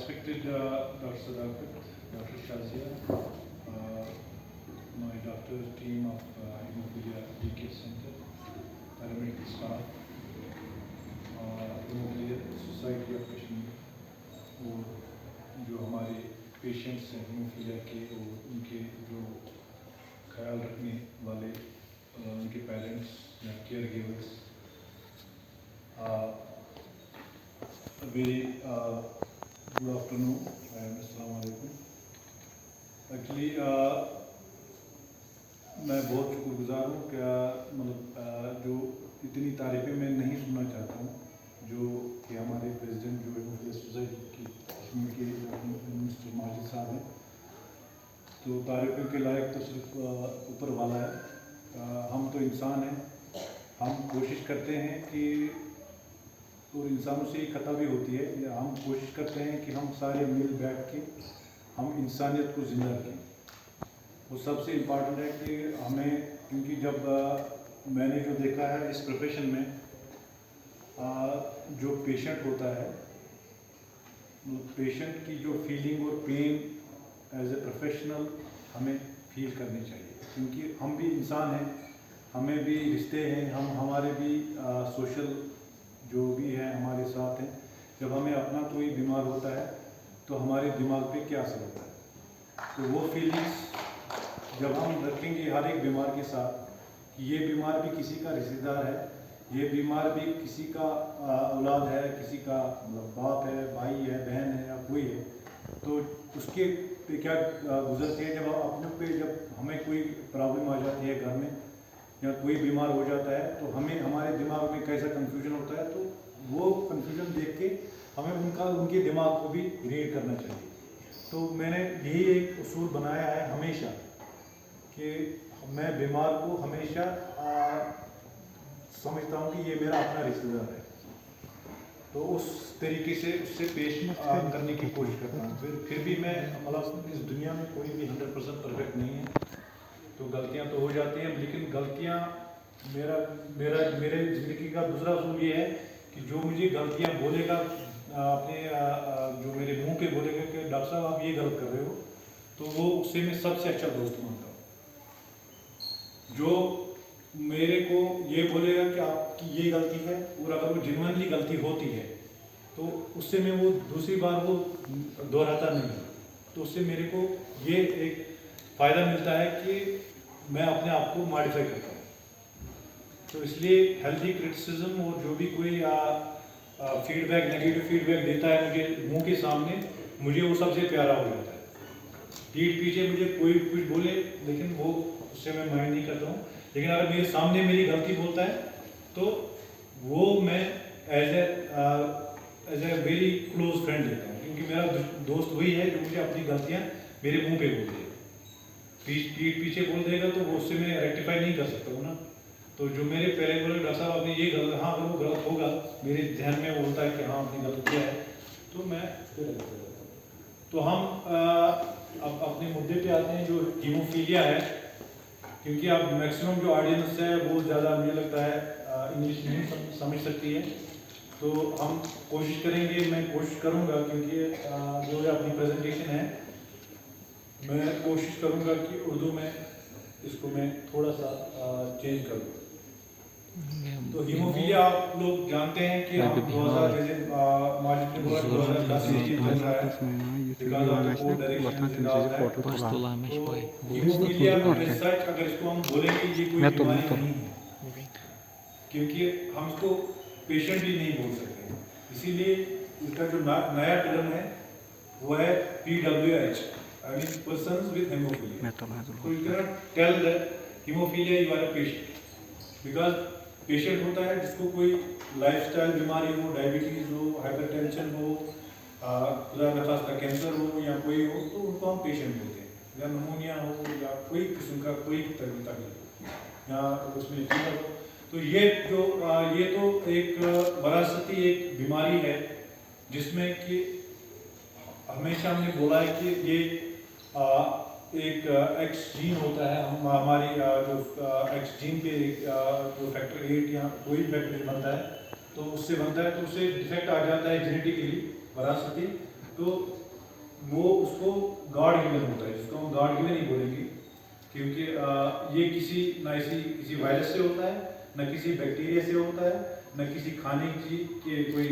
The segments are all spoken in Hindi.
respected Dr. Sadaqat, Dr. Shazia, my doctor team of Hemophilia DK Center, paramedical staff, Hemophilia Society of Kashmir, और जो हमारे पेशेंट्स हैं हीमोफीलिया के और उनके जो ख्याल रखने वाले उनके पेरेंट्स या care givers, very good afternoon and अस्सलाम वालेकुम। एक्चुअली मैं बहुत शुक्रगुजार हूँ क्या मतलब जो इतनी तारीफ़ें मैं नहीं सुनना चाहता हूँ जो कि हमारे प्रेसिडेंट जो हीमोफीलिया सोसाइटी की कश्मीर के मिनिस्टर माजिद साहब हैं, तो तारीफ़ों के लायक तो सिर्फ ऊपर वाला है। हम तो इंसान हैं, हम कोशिश करते हैं कि और इंसानों से एक खता भी होती है, हम कोशिश करते हैं कि हम सारे मिल बैठ के हम इंसानियत को ज़िंदा रखें। वो सबसे इम्पॉर्टेंट है कि हमें, क्योंकि जब मैंने जो देखा है इस प्रोफेशन में जो पेशेंट होता है, पेशेंट की जो फीलिंग और पेन एज ए प्रोफेशनल हमें फील करनी चाहिए, क्योंकि हम भी इंसान हैं, हमें भी रिश्ते हैं, हमारे भी सोशल जो भी है हमारे साथ हैं। जब हमें अपना कोई बीमार होता है तो हमारे दिमाग पे क्या असर होता है, तो वो फीलिंग्स जब हम रखेंगे हर एक बीमार के साथ कि ये बीमार भी किसी का रिश्तेदार है, ये बीमार भी किसी का औलाद है, किसी का मतलब बाप है, भाई है, बहन है या कोई है, तो उसके पे क्या गुजरते हैं। जब अपने पे जब हमें कोई प्रॉब्लम आ जाती है घर में या कोई बीमार हो जाता है तो हमें हमारे दिमाग में कैसा कन्फ्यूजन होता है, तो वो कन्फ्यूजन देख के हमें उनके दिमाग को भी रीड करना चाहिए। तो मैंने यही एक उसूल बनाया है हमेशा कि मैं बीमार को हमेशा समझता हूँ कि ये मेरा अपना रिश्तेदार है, तो उस तरीके से उससे पेश करने की कोशिश करता हूँ। फिर भी मैं मतलब इस दुनिया में कोई भी 100% परफेक्ट नहीं है, तो गलतियाँ तो हो जाती हैं, लेकिन गलतियाँ मेरे ज़िंदगी का दूसरा असूल ये है कि जो मुझे गलतियाँ बोलेगा अपने जो मेरे मुंह पे बोलेगा कि डॉक्टर साहब आप ये गलत कर रहे हो, तो वो उससे मैं सबसे अच्छा दोस्त मानता हूँ। जो मेरे को ये बोलेगा कि आपकी ये गलती है, और अगर वो जेन्युइनली गलती होती है तो उससे मैं वो दूसरी बार वो दोहराता नहीं हूँ, तो उससे मेरे को ये एक फ़ायदा मिलता है कि मैं अपने आप को मॉडिफाई करता हूँ। तो इसलिए हेल्दी क्रिटिसिज्म और जो भी कोई फीडबैक, नेगेटिव फीडबैक देता है मुझे मुंह के सामने, मुझे वो सबसे प्यारा हो जाता है। पीठ पीछे मुझे कोई कुछ बोले लेकिन वो उससे मैं माइंड नहीं करता हूँ, लेकिन अगर मेरे सामने मेरी गलती बोलता है तो वो मैं as a very close friend लेता हूँ, क्योंकि मेरा दोस्त वही है जो मुझे अपनी गलतियाँ मेरे मुंह पे बोल देगा। पीठ पीछे बोल देगा तो वो उससे मैं रेक्टिफाई नहीं कर सकता हूँ ना। तो जो मेरे पहले बोले डॉक्टर साहब आपने ये गलत, हाँ अगर वो गलत होगा मेरे ध्यान में वो होता है कि हाँ आपने गलत किया है, तो मैं फिर गलत कर देता हूँ। तो हम अब अपने मुद्दे पे आते हैं जो हीमोफीलिया है, क्योंकि आप मैक्सिमम जो ऑडियंस है वो ज़्यादा मुझे लगता है इंग्लिश नहीं समझ सकती है, तो हम कोशिश करेंगे, मैं कोशिश करूँगा, क्योंकि जो अपनी प्रेजेंटेशन है मैं कोशिश करूँगा कि उर्दू में इसको मैं थोड़ा सा चेंज करूँ। तो हीमोफीलिया आप लोग जानते हैं कि हम 2000 जैसे मार्च में 2010 में ये चल रहा है, हीमोफीलिया सच अगर इसको हम बोलेंगे ये कोई बीमारी नहीं है, क्योंकि हम इसको पेशेंट भी नहीं बोल सकते, इसीलिए इसका जो नया टर्म है वो है PWH, I mean persons with hemophilia. So you cannot tell that hemophilia you are a patient, because patient होता है जिसको कोई लाइफस्टाइल बीमारी हो, डायबिटीज़ हो, हाइपरटेंशन हो, खुदा न खास्ता कैंसर हो या कोई हो, तो उनको हम पेशेंट बोलते हैं, या नमूनिया हो या कोई किस्म का कोई तकलीफ या उसमें फीवर हो। तो ये तो एक वरासती एक बीमारी है जिसमें कि हमेशा हमने बोला है कि ये एक एक्स जीन होता है, हमारी जो एक्स जीन पे जो फैक्टर 8 या कोई फैक्टर बनता है तो उससे बनता है, तो उससे डिफेक्ट आ जाता है जेनेटिकली वरासती, तो वो उसको गॉड गिवन होता है, जिसको हम गॉड गिवन ही बोलेंगे, क्योंकि ये किसी वायरस से होता है, न किसी बैक्टीरिया से होता है, न किसी खाने की के कोई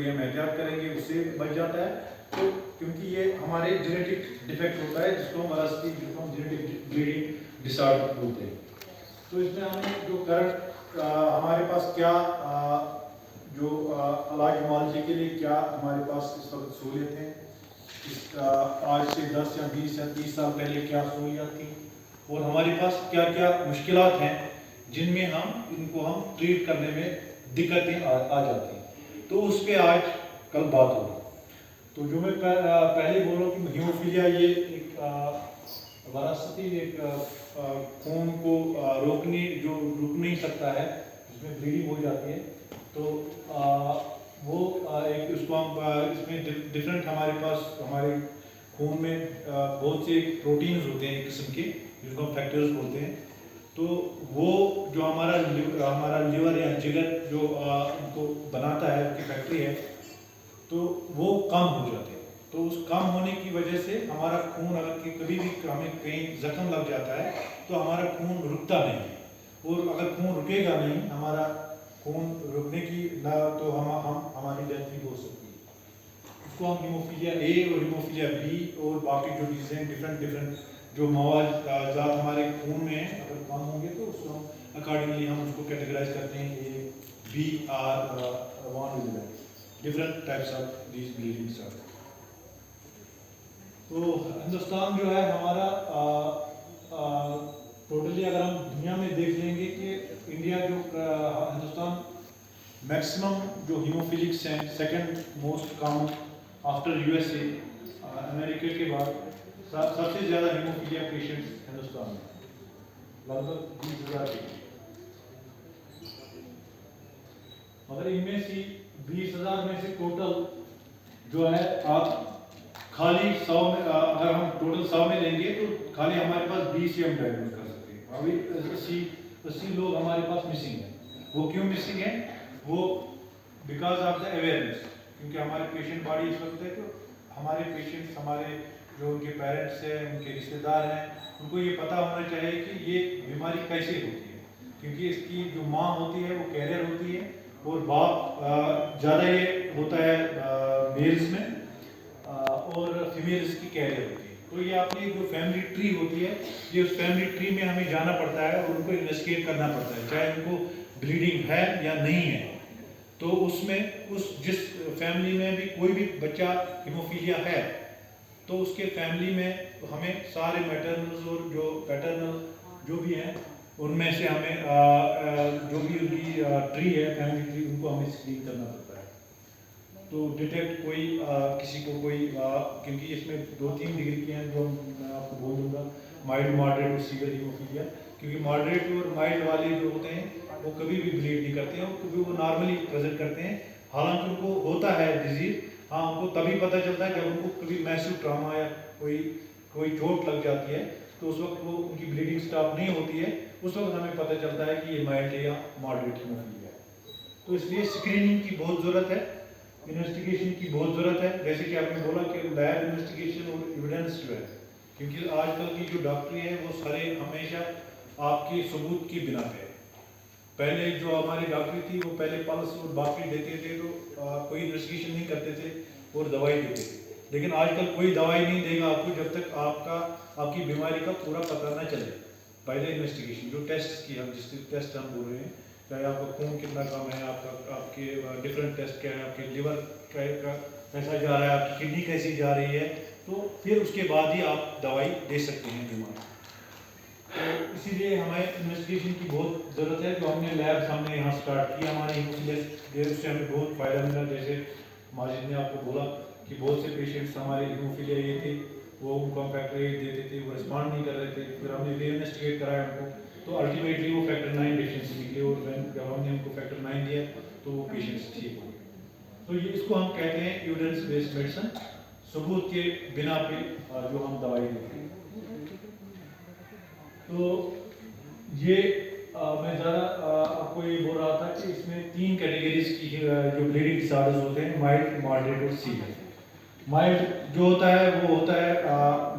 हम एहतियात करेंगे उससे बच जाता है। तो क्योंकि ये हमारे जेनेटिक डिफेक्ट होता है, जिसको हम वरासती, जिसको हम जेनेटिक ब्लीडिंग डिसऑर्डर बोलते हैं। तो इसमें हमें जो करंट हमारे पास क्या जो इलाज मुआवजे के लिए क्या हमारे पास इस वक्त सहूलियत है, आज से 10 या 20 या 30 साल पहले क्या सहूलियत थी, और हमारे पास क्या क्या मुश्किलात हैं जिनमें इनको हम ट्रीट करने में दिक्कतें आ जाती हैं। तो उस पर आज कल बात होगी। तो जो मैं पहले बोल रहा हूँ कि हीमोफीलिया ये एक वरासती एक खून को रुक नहीं सकता है, जिसमें ब्लीडिंग हो जाती है। तो वो एक उसको हम इसमें डिफरेंट हमारे पास हमारे खून में बहुत से प्रोटीन्स होते हैं एक किस्म के, जिनको हम फैक्टर्स बोलते हैं। तो वो जो हमारा लिवर या जिगर जो उनको बनाता है, उनकी फैक्ट्री है, तो वो कम हो जाते हैं। तो उस कम होने की वजह से हमारा खून अगर कभी भी हमें कहीं जख्म लग जाता है तो हमारा खून रुकता नहीं है, और अगर खून रुकेगा नहीं, हमारा खून रुकने की ना तो हम हमारी डेथ भी हो सकती है। उसको हम हीमोफीलिया ए और हीमोफीलिया बी और बाकी जो चीज़ें डिफरेंट जो मवाद हमारे खून में अगर कम होंगे तो उसको हम अकॉर्डिंगली हम उसको कैटेगराइज करते हैं, A B are one different types of these bleedings are. तो हिंदुस्तान जो है हमारा टोटली अगर हम दुनिया में देख लेंगे कि इंडिया जो हिंदुस्तान मैक्सिमम जो हीमोफिलिक्स हैं, second most common after USA, America के बाद सबसे ज़्यादा हीमोफीलिया पेशेंट्स हिंदुस्तान में, लगभग 20,000 के। मगर इनमें से 20,000 में से टोटल जो है आप खाली 100 में अगर हम टोटल 100 में लेंगे तो खाली हमारे पास 20 ही हम डायग्नोज कर सकते हैं। अभी 80 लोग हमारे पास मिसिंग हैं। वो क्यों मिसिंग है? वो बिकॉज ऑफ द अवेयरनेस, क्योंकि हमारे पेशेंट बॉडी इस वक्त है, तो हमारे पेशेंट्स, हमारे जो उनके पेरेंट्स हैं, उनके रिश्तेदार हैं, उनको ये पता होना चाहिए कि ये बीमारी कैसे होती है, क्योंकि इसकी जो माँ होती है वो कैरियर होती है, और बाप ज़्यादा ये होता है मेल्स में, और फीमेल्स की कैरियर होती है। तो ये आपकी जो फैमिली ट्री होती है, ये उस फैमिली ट्री में हमें जाना पड़ता है और उनको इन्वेस्टिगेट करना पड़ता है, चाहे उनको ब्लीडिंग है या नहीं है। तो उसमें जिस फैमिली में भी कोई भी बच्चा हीमोफीलिया है, तो उसके फैमिली में हमें सारे मैटरनल्स और जो पैटर्नल जो भी हैं, उनमें से हमें जो भी उनकी ट्री है, फैमिली ट्री, उनको हमें स्क्रीन करना पड़ता है। तो डिटेक्ट कोई किसी को कोई क्योंकि इसमें 2-3 डिग्री के हैं जो मैं आपको बोल दूंगा, माइल्ड, मॉडरेट और सीवियर हीमोफीलिया। क्योंकि मॉडरेट और माइल्ड वाले जो होते हैं वो कभी भी ब्लीड नहीं करते हैं, क्योंकि वो नॉर्मली प्रेजेंट करते हैं। हालांकि उनको होता है डिजीज, हाँ, उनको तभी पता चलता है जब उनको कभी मैसिव ट्रॉमा या कोई चोट लग जाती है, तो उस वक्त वो उनकी ब्लीडिंग स्टॉप नहीं होती है, उस वक्त हमें पता चलता है कि ये माइल्ड या मॉडरेट हीमोफीलिया है। तो इसलिए स्क्रीनिंग की बहुत ज़रूरत है, इन्वेस्टिगेशन की बहुत ज़रूरत है। जैसे कि आपने बोला कि लैब इन्वेस्टिगेशन और एविडेंस जो है, क्योंकि आजकल की जो डॉक्टरी है वो सारे हमेशा आपके सबूत की बिना पे है। पहले जो हमारी डॉक्टरी थी वो पहले पल्स और बाकी देते थे, तो कोई इन्वेस्टिगेशन नहीं करते थे और दवाई देते थे। लेकिन आजकल कोई दवाई नहीं देगा आपको जब तक आपकी बीमारी का पूरा पता ना चले। पहले इन्वेस्टिगेशन जो टेस्ट की हम जिस टेस्ट हम बोल रहे हैं, चाहे आपका खून कितना कम है, आपके डिफरेंट टेस्ट क्या है, आपके लिवर कैसा जा रहा है, आपकी किडनी कैसी जा रही है, तो फिर उसके बाद ही आप दवाई दे सकते हैं बीमार। तो इसीलिए हमें इन्वेस्टिगेशन की बहुत ज़रूरत है। जो हमने लैब्स हमने यहाँ स्टार्ट किया हमारे हीमोफीलिया, उससे हमें बहुत फ़ायदा मिला। जैसे माजिद ने आपको बोला कि बहुत से पेशेंट्स हमारे हीमोफीलिया ये थे, वो उनको हम फैक्टर 8 देते थे, वो रिस्पॉन्ड नहीं कर रहे थे, फिर हमने री इन्वेस्टिगेट कराया उनको, तो अल्टीमेटली वो फैक्टर 9 डेफिशिएंसी निकले, और जब हमने उनको फैक्टर 9 दिया तो वो पेशेंट्स ठीक हो गए। तो ये इसको हम कहते हैं एविडेंस बेस्ड मेडिसिन, सबूत के बिना पे जो हम दवाई देते हैं। तो ये मैं ज़्यादा आपको ये बोल रहा था कि इसमें 3 कैटेगरीज की जो ब्लीडिंग डिसऑर्डर्स होते हैं, माइल्ड, मॉडरेट और सीवियर। माइल्ड जो होता है वो होता है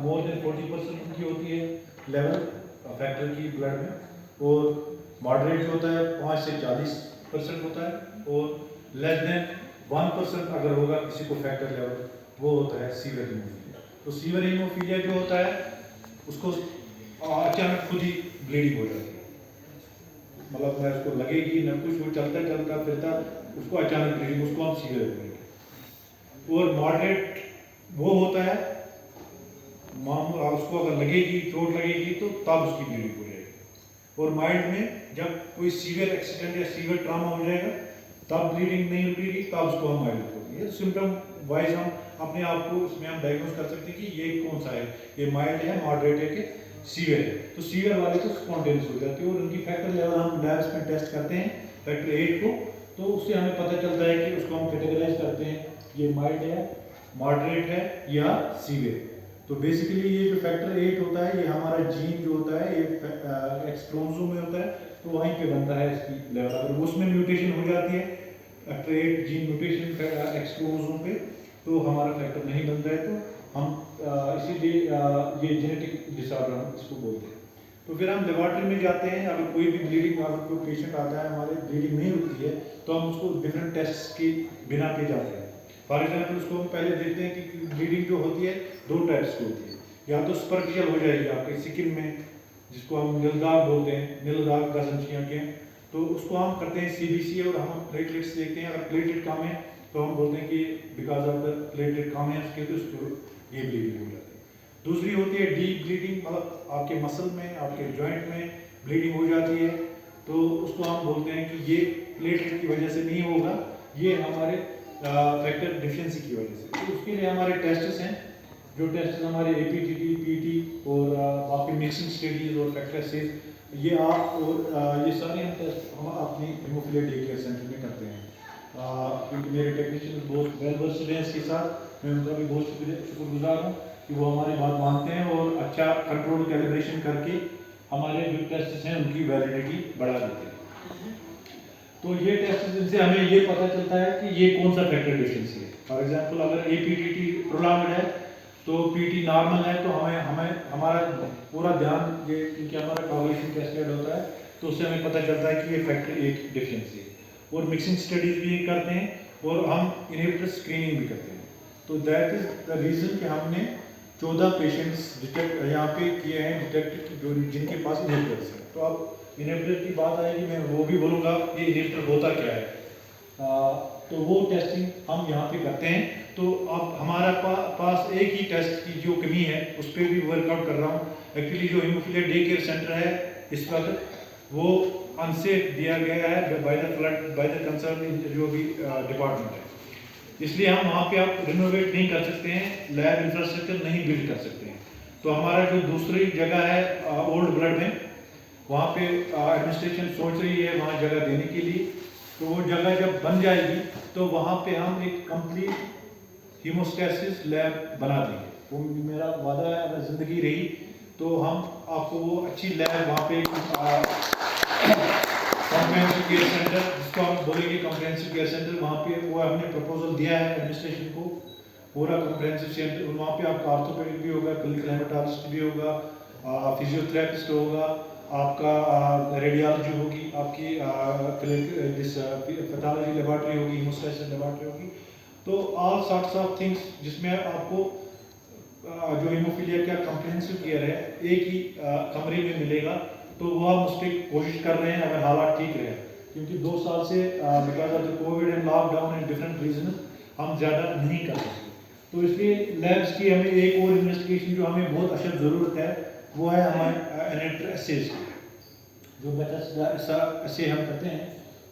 मोर देन 40% उनकी होती है लेवल फैक्टर की ब्लड में, और मॉडरेट जो होता है 5 से 40% होता है, और लेस देन 1% अगर होगा किसी को फैक्टर लेवल, वो होता है सीवियर हीमोफीलिया। तो सीवियर हीमोफीलिया जो होता है उसको अचानक खुद ही ब्लीडिंग हो जाती है, मतलब मैं उसको लगेगी न कुछ, वो चलता चलता फिरता उसको अचानक ब्लीडिंग, उसको हम सीवियर बोलेंगे। और मॉडरेट वो होता है उसको अगर लगेगी, चोट लगेगी तो तब उसकी ब्लीडिंग हो जाएगी। और माइल्ड में जब कोई सीवियर एक्सीडेंट या सीवियर ट्रॉमा हो जाएगा तब ब्लीडिंग नहीं रुकेगी, तब उसको हम माइल्ड बोलेंगे। सिम्टम वाइज हम अपने आप को इसमें हम डायग्नोज कर सकते हैं कि ये कौन सा है, ये माइल्ड है, मॉडरेट है कि सीवियर है। तो सीवियर वाले तो स्पॉन्टेनियस हो जाती है, और उनकी फैक्टर लेवल हम लैब्स में टेस्ट करते हैं फैक्टर 8 को, तो उससे हमें पता चलता है कि उसको हम कैटेगराइज करते हैं, ये माइल्ड है, मॉडरेट है या सीवियर। तो बेसिकली ये जो फैक्टर 8 होता है ये हमारा जीन जो होता है ये एक्स क्रोमोसोम में होता है, तो वहीं पे बनता है इसकी लेवल। अगर उसमें म्यूटेशन हो जाती है factor 8 gene mutation x chromosome पे, तो हमारा फैक्टर नहीं बनता है, तो हम इसीलिए ये जेनेटिक डिसऑर्डर हम इसको बोलते हैं। तो फिर हम लेबोरेटरी में जाते हैं, अगर कोई भी ब्लीडिंग, अगर कोई पेशेंट आता है हमारे ब्लीडिंग नहीं होती है तो हम उसको डिफरेंट टेस्ट की बिना पे जाते हैं। फॉर एग्जाम्पल उसको हम पहले देखते हैं कि ब्लीडिंग जो होती है 2 टाइप्स की होती है, या तो सुपरफिशियल हो जाएगी आपके स्किन में जिसको हम नीलदाग बोलते हैं, नीलदाग गसनचियाँ के, तो उसको हम करते हैं सीबीसी और हम प्लेटलेट्स देखते हैं। अगर प्लेटलेट कम है तो हम बोलते हैं कि बिकॉज ऑफ द प्लेटलेट कम है उसके, तो उसको ये ब्लीडिंग हो जाती है। दूसरी होती है डीप ब्लीडिंग, मतलब आपके मसल में, आपके जॉइंट में ब्लीडिंग हो जाती है, तो उसको हम बोलते हैं कि ये प्लेटलेट की वजह से नहीं होगा, ये हमारे फैक्टर डिफिशिएंसी की वजह से। तो उसके लिए हमारे टेस्ट्स हैं, जो टेस्ट हमारे एपीटीटी, पीटी और बाकी मिक्सिंग स्टडीज और फैक्टर से ये आप और ये सारे हम टेस्ट हम अपनी हीमोफीलिया डे केयर सेंटर में करते हैं, क्योंकि मेरे टेक्नीशियन बहुत वेल वर्स्ड हैं इसके साथ, मैं उनका भी बहुत शुक्रगुजार हूँ कि वो हमारी बात मानते हैं और अच्छा कंट्रोल कैलिब्रेशन करके हमारे जो टेस्ट हैं उनकी वैलिडिटी बढ़ा देते हैं। तो ये टेस्ट जिनसे हमें ये पता चलता है कि ये कौन सा फैक्टर डिफिशिएंसी है। फॉर एग्जांपल अगर एपीटीटी प्रोलॉन्ग्ड है तो पीटी नॉर्मल है, तो हमें हमें हमारा पूरा ध्यान ये, क्योंकि हमारा कोएगुलेशन कैस्केड होता है, तो उससे हमें पता चलता है कि ये फैक्टर 8 डिफिशिएंसी है। और मिक्सिंग स्टडीज भी करते हैं और हम इनहिबिटर स्क्रीनिंग भी करते हैं। तो दैट इज द रीज़न कि हमने 14 पेशेंट्स डिटेक्ट यहाँ पे किए हैं, डिटेक्ट जो जिनके पास इनहिबिटर्स हैं। तो अब इनहिबिटर की बात आएगी, मैं वो भी बोलूँगा ये इनहिबिटर होता क्या है। तो वो टेस्टिंग हम यहाँ पे करते हैं। तो अब हमारा पास एक ही टेस्ट की जो कमी है उस पर भी वर्कआउट कर रहा हूँ। एक्चुअली जो हीमोफीलिया डे केयर सेंटर है इस वक्त वो अनसेफ दिया गया है बाय द कंसर्न जो भी डिपार्टमेंट है, इसलिए हम वहाँ पे आप रिनोवेट नहीं कर सकते हैं, लैब इंफ्रास्ट्रक्चर नहीं बिल्ड कर सकते हैं। तो हमारा जो दूसरी जगह है ओल्ड ब्लड में, वहाँ पे एडमिनिस्ट्रेशन सोच रही है वहाँ जगह देने के लिए। तो वो जगह जब बन जाएगी तो वहाँ पे हम एक कंप्लीट हीमोस्टैसिस लैब बना देंगे। वो मेरा वादा है, अगर ज़िंदगी रही तो हम आपको वो अच्छी लैब वहाँ पे कॉम्प्रिहेंसिव केयर सेंटर, जिसको हम बोलेंगे कॉम्प्रिहेंसिव केयर सेंटर, वहाँ पे वो हमने प्रपोजल दिया है एडमिनिस्ट्रेशन को, पूरा कॉम्प्रिहेंसिव सेंटर। वहाँ पे आपका ऑर्थोपेडिक भी होगा, क्लिनिकल हेमेटोलॉजिस्ट भी होगा, फिजियोथेरेपिस्ट होगा, आपका रेडियोलॉजी होगी, आपकी पैथोलॉजी लेबोरेटरी होगी, हीमोस्टैसिस लेबोरेटरी होगी। तो ऑल सॉर्ट्स ऑफ थिंग्स जिसमें आपको जो हीमोफीलिया का कॉम्प्रिहेंसिव केयर है एक ही कमरे में मिलेगा। तो वो हम उस पर कोशिश कर रहे हैं अगर हालात ठीक रहे, क्योंकि 2 साल से because of the covid and lockdown and different reason हम ज़्यादा नहीं कर सकते। तो इसलिए लैब्स की हमें एक और इन्वेस्टिगेशन जो हमें बहुत अशद ज़रूरत है वो है हमारे इनहिबिटर एसेज की, जो बेटा ऐसे हम करते हैं।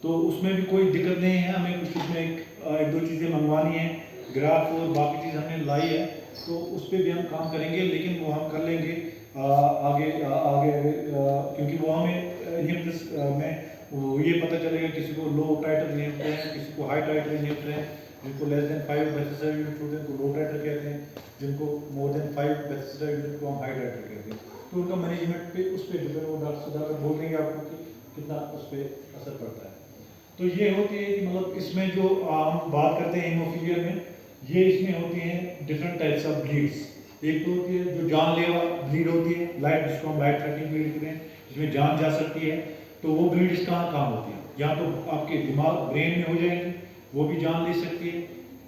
तो उसमें भी कोई दिक्कत नहीं है, हमें कुछ उसमें एक दो चीज़ें मंगवानी है, ग्राफ और बाकी चीज़ हमने लाई है, तो उस पर भी हम काम करेंगे, लेकिन वो हम कर लेंगे आगे क्योंकि वो हमें इनहिबिटर्स में वो ये पता चलेगा किसी को लो टाइटर इनहिबिटर है, किसी को हाई टाइटर इनहिबिटर है। जिनको लेस देन 5 बेसिसर यूनिट होते हैं तो लो टाइटर कहते हैं, जिनको मोर देन 5 बेसिसर यूनिट को हम हाई टाइटर कहते हैं। तो उनका मैनेजमेंट पे उस पर डिपेंड, वो डॉक्टर बोल देंगे आपको कि कितना उस पर असर पड़ता है। तो ये होती है कि मतलब इसमें जो हम बात करते हैं हीमोफीलिया में, ये इसमें होती हैं डिफरेंट टाइप्स ऑफ ब्लीड्स। एक तो होती है जो जानलेवा ब्लीड होती है, लाइट, जिसको हम लाइफ थ्रेटनिंग ब्लीड कहते हैं, जिसमें जान जा सकती है। तो वो ब्लीड्स कहाँ कहाँ होती है? या तो आपके दिमाग, ब्रेन में हो जाएगी, वो भी जान ले सकती है।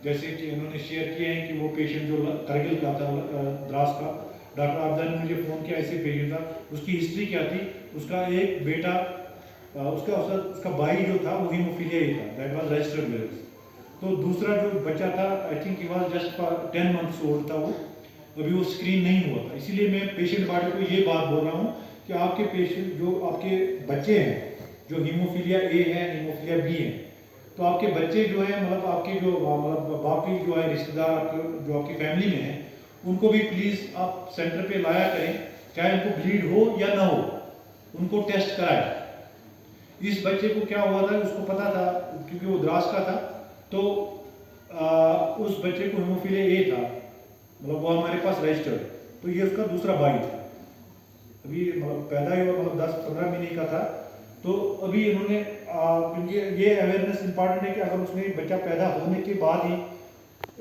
जैसे कि इन्होंने शेयर किया है कि वो पेशेंट जो करगिल का था, द्रास का, डॉक्टर आफजा ने मुझे फ़ोन किया, ऐसे पेशेंट था। उसकी हिस्ट्री क्या थी? उसका एक बेटा, उसका भाई जो था वो हीमोफीलिया ही था, दैट वाज रजिस्टर्ड वेल्स। तो दूसरा जो बच्चा था, I think he was just 10 months old था, वो अभी वो स्क्रीन नहीं हुआ था। इसीलिए मैं पेशेंट बॉडी को ये बात बोल रहा हूँ कि आपके पेशेंट, जो आपके बच्चे हैं, जो हीमोफीलिया ए है, हीमोफीलिया बी है, तो आपके बच्चे जो है, मतलब आपके जो मतलब बाकी जो है रिश्तेदार जो आपकी फैमिली में है, उनको भी प्लीज़ आप सेंटर पे लाया करें, चाहे उनको ब्लीड हो या ना हो, उनको टेस्ट कराएं। इस बच्चे को क्या हुआ था, उसको पता था क्योंकि वो द्रास का था, तो उस बच्चे को हीमोफीलिया ए था, मतलब वो हमारे पास रजिस्टर्ड, तो ये उसका दूसरा भाई था, अभी मतलब पैदा ही हुआ, मतलब 10-15 महीने का था। तो अभी इन्होंने क्योंकि ये अवेयरनेस इंपॉर्टेंट है कि अगर उसने बच्चा पैदा होने के बाद ही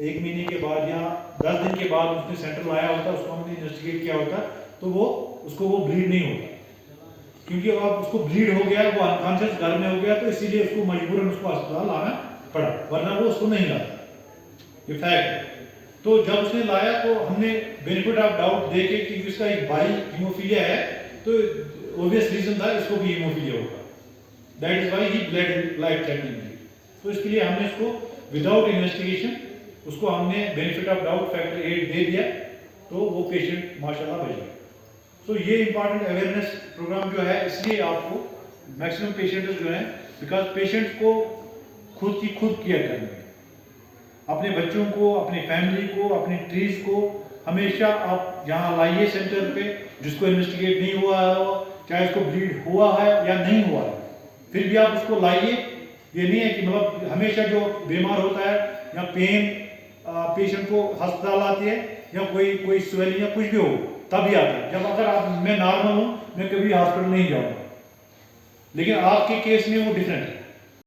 1 महीने के बाद या 10 दिन के बाद उसने सेंटर लाया होता, उसको हमने इन्वेस्टिगेट किया होता, तो वो उसको वो ब्लीड नहीं होता। क्योंकि अब उसको ब्लीड हो गया, वो अनकॉन्शियस घर में हो गया, तो इसीलिए उसको मजबूरन उसको अस्पताल लाना पड़ा, वरना वो उसको नहीं लाता, ये फैक्ट है। तो जब उसने लाया तो हमने बेनिफिट ऑफ डाउट देके कि इसका एक भाई हीमोफीलिया है, तो ऑब्वियस रीजन था इसको भी हीमोफीलिया होगा, that is why he blood life threatening. तो इसके लिए हमने इसको विदाउट इन्वेस्टिगेशन उसको हमने बेनिफिट ऑफ डाउट फैक्टर 8 दे दिया, तो वो पेशेंट माशाल्लाह बच गया। तो ये इंपॉर्टेंट अवेयरनेस प्रोग्राम जो है, इसलिए आपको मैक्सिमम पेशेंट्स जो हैं, बिकॉज पेशेंट्स को खुद की खुद केयर करनी है, अपने बच्चों को, अपनी फैमिली को, अपनी ट्रीज को हमेशा आप यहाँ लाइए सेंटर पे, जिसको इन्वेस्टिगेट नहीं हुआ है, चाहे उसको ब्लीड हुआ है या नहीं हुआ है, फिर भी आप उसको लाइए। ये नहीं है कि मतलब हमेशा जो बीमार होता है या पेन पेशेंट को अस्पताल आती है, या कोई स्वेलिंग या कुछ भी हो तभी आता है। जब अगर मैं नॉर्मल हूँ, मैं कभी हॉस्पिटल नहीं जाऊँगा, लेकिन आपके केस में वो डिफरेंट है।